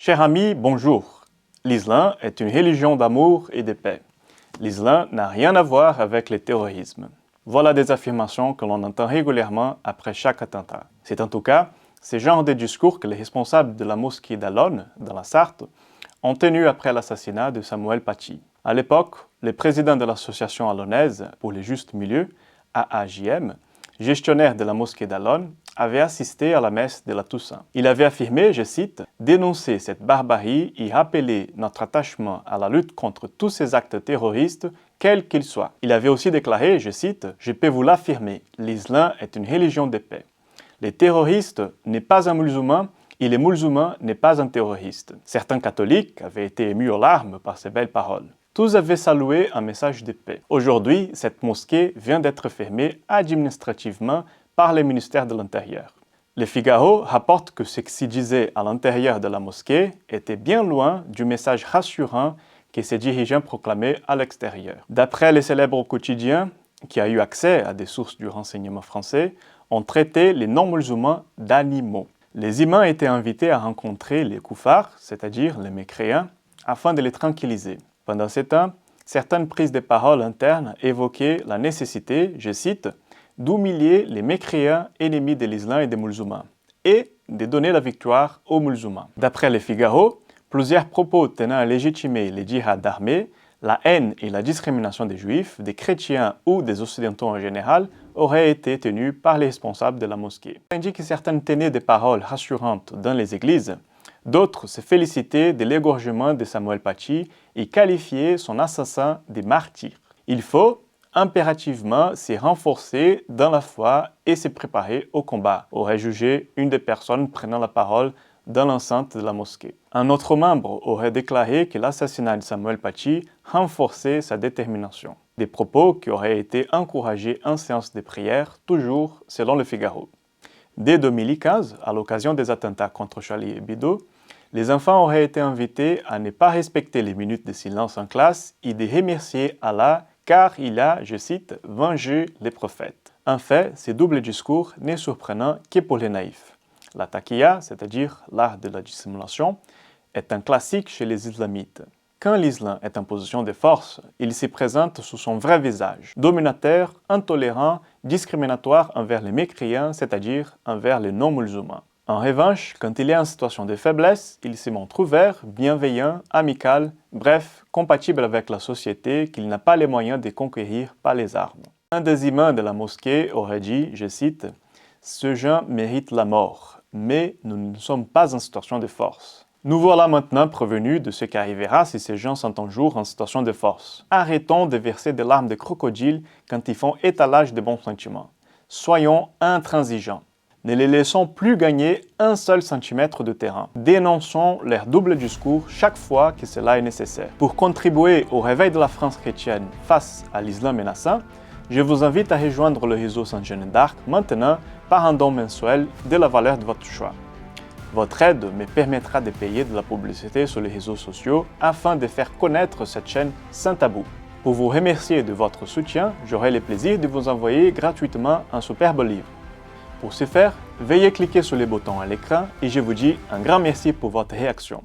Chers amis, bonjour. L'islam est une religion d'amour et de paix. L'islam n'a rien à voir avec le terrorisme. Voilà des affirmations que l'on entend régulièrement après chaque attentat. C'est en tout cas ce genre de discours que les responsables de la mosquée d'Alonne, dans la Sarthe, ont tenu après l'assassinat de Samuel Paty. À l'époque, le président de l'association allonaise pour le juste milieu, AAJM, gestionnaire de la mosquée d'Alonne, avait assisté à la messe de la Toussaint. Il avait affirmé, je cite, « Dénoncer cette barbarie et rappeler notre attachement à la lutte contre tous ces actes terroristes, quels qu'ils soient. » Il avait aussi déclaré, je cite, « Je peux vous l'affirmer, l'islam est une religion de paix. Le terroriste n'est pas un musulman et le musulman n'est pas un terroriste. » Certains catholiques avaient été émus aux larmes par ces belles paroles. Tous avaient salué un message de paix. Aujourd'hui, cette mosquée vient d'être fermée administrativement par le ministère de l'Intérieur. Le Figaro rapporte que ce qui s'y disait à l'intérieur de la mosquée était bien loin du message rassurant que ses dirigeants proclamaient à l'extérieur. D'après les célèbres quotidiens, qui a eu accès à des sources du renseignement français, ont traité les non-musulmans d'animaux. Les imams étaient invités à rencontrer les koufars, c'est-à-dire les mécréants, afin de les tranquilliser. Pendant ce temps, certaines prises de parole internes évoquaient la nécessité, je cite, d'humilier les mécréants ennemis de l'islam et des musulmans, et de donner la victoire aux musulmans. D'après le Figaro, plusieurs propos tenant à légitimer les djihad armés, la haine et la discrimination des juifs, des chrétiens ou des occidentaux en général auraient été tenus par les responsables de la mosquée. Tandis que certains tenaient des paroles rassurantes dans les églises, d'autres se félicitaient de l'égorgement de Samuel Paty et qualifiaient son assassin de martyr. Il faut impérativement se renforcer dans la foi et se préparer au combat, aurait jugé une des personnes prenant la parole dans l'enceinte de la mosquée. Un autre membre aurait déclaré que l'assassinat de Samuel Paty renforçait sa détermination. Des propos qui auraient été encouragés en séance de prière, toujours selon le Figaro. Dès 2015, à l'occasion des attentats contre Charlie Hebdo, les enfants auraient été invités à ne pas respecter les minutes de silence en classe et de remercier Allah car il a, je cite, « vengé les prophètes ». En fait, ce double discours n'est surprenant que pour les naïfs. La taqiyya, c'est-à-dire l'art de la dissimulation, est un classique chez les islamites. Quand l'islam est en position de force, il se présente sous son vrai visage, dominateur, intolérant, discriminatoire envers les mécréants, c'est-à-dire envers les non-musulmans. En revanche, quand il est en situation de faiblesse, il se montre ouvert, bienveillant, amical, bref, compatible avec la société qu'il n'a pas les moyens de conquérir par les armes. Un des imams de la mosquée aurait dit, je cite, « Ce gens mérite la mort, mais nous ne sommes pas en situation de force. » Nous voilà maintenant prévenus de ce qui arrivera si ces gens sont un jour en situation de force. Arrêtons de verser des larmes de crocodile quand ils font étalage de bons sentiments. Soyons intransigeants. Ne les laissons plus gagner un seul centimètre de terrain. Dénonçons leur double discours chaque fois que cela est nécessaire. Pour contribuer au réveil de la France chrétienne face à l'islam menaçant, je vous invite à rejoindre le réseau Sainte Jeanne d'Arc maintenant par un don mensuel de la valeur de votre choix. Votre aide me permettra de payer de la publicité sur les réseaux sociaux afin de faire connaître cette chaîne sans tabou. Pour vous remercier de votre soutien, j'aurai le plaisir de vous envoyer gratuitement un superbe livre. Pour ce faire, veuillez cliquer sur les boutons à l'écran et je vous dis un grand merci pour votre réaction.